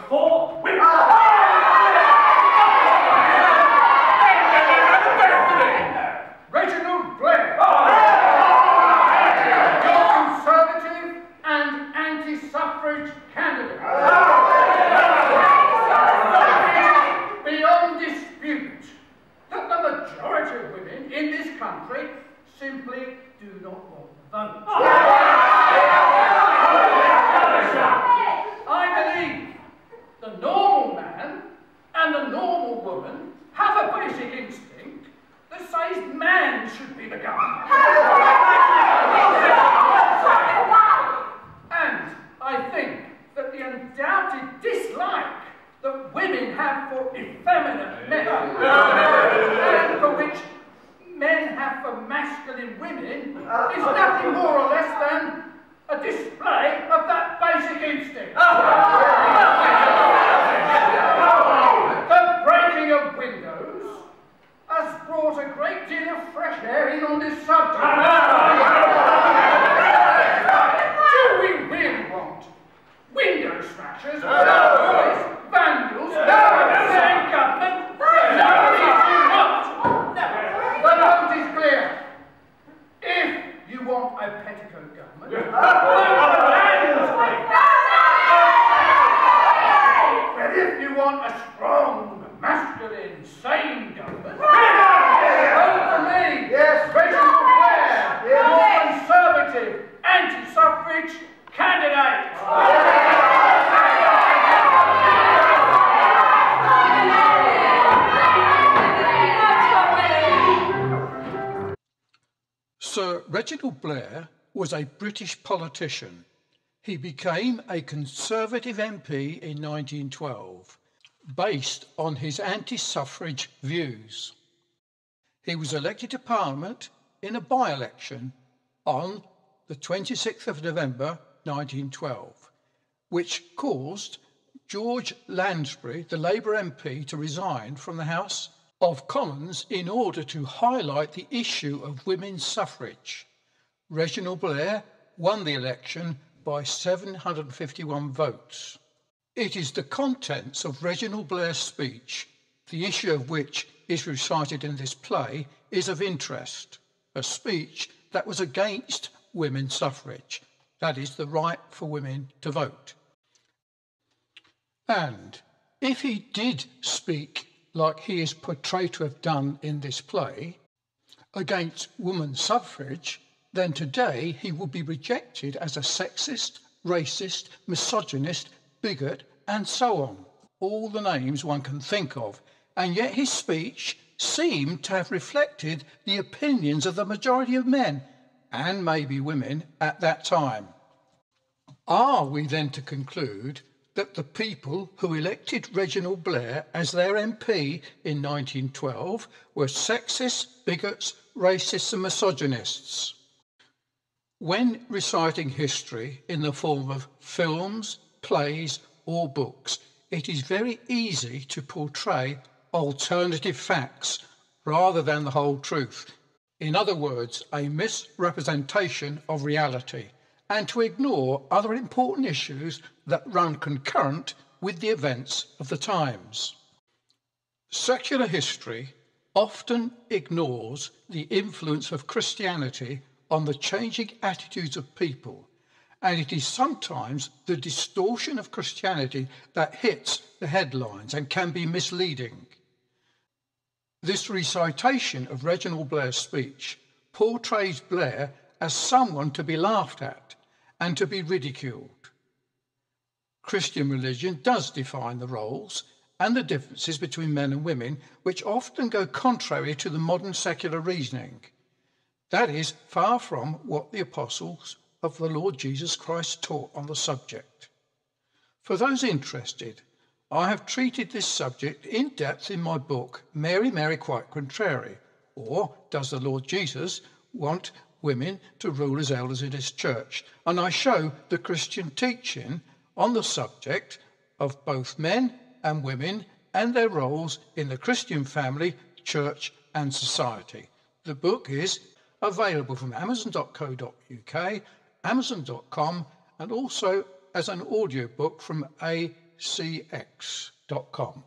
for women. Reginald Blair, your Conservative and anti-suffrage candidate. Beyond dispute that the majority of women in this country simply do not want the vote. I believe the normal man and the normal woman have a basic instinct that says man should be the governor. And I think that the undoubted dislike that women have for effeminate men, and for which men have for masculine women, is nothing more or less than a display of that basic instinct. The breaking of windows has brought a great deal of fresh air in on this subject. Do we really want window smashers, burglars, vandals, saying government? No, we do not. The note is clear. If you want a petticoat government, but if you want a strong, masculine, sane government, vote for me, Reginald Blair, your Conservative, anti-suffrage candidate. Sir Reginald Blair was a British politician. He became a Conservative MP in 1912, based on his anti-suffrage views. He was elected to Parliament in a by-election on the 26th of November 1912, which caused George Lansbury, the Labour MP, to resign from the House of Commons in order to highlight the issue of women's suffrage. Reginald Blair won the election by 751 votes. It is the contents of Reginald Blair's speech, the issue of which is recited in this play, is of interest. A speech that was against women's suffrage, that is, the right for women to vote. And if he did speak like he is portrayed to have done in this play, against women's suffrage, then today he would be rejected as a sexist, racist, misogynist, bigot, and so on. All the names one can think of, and yet his speech seemed to have reflected the opinions of the majority of men, and maybe women, at that time. Are we then to conclude that the people who elected Reginald Blair as their MP in 1912 were sexists, bigots, racists and misogynists? When reciting history in the form of films, plays or books, it is very easy to portray alternative facts rather than the whole truth. In other words, a misrepresentation of reality, and to ignore other important issues that run concurrent with the events of the times. Secular history often ignores the influence of Christianity on the changing attitudes of people, and it is sometimes the distortion of Christianity that hits the headlines and can be misleading. This recitation of Reginald Blair's speech portrays Blair as someone to be laughed at and to be ridiculed. Christian religion does define the roles and the differences between men and women, which often go contrary to the modern secular reasoning. That is far from what the apostles of the Lord Jesus Christ taught on the subject. For those interested, I have treated this subject in depth in my book, Mary, Mary Quite Contrary, or Does the Lord Jesus Want Women to Rule as Elders in His Church? And I show the Christian teaching on the subject of both men and women and their roles in the Christian family, church and society. The book is available from amazon.co.uk, amazon.com, and also as an audiobook from A jcx.com.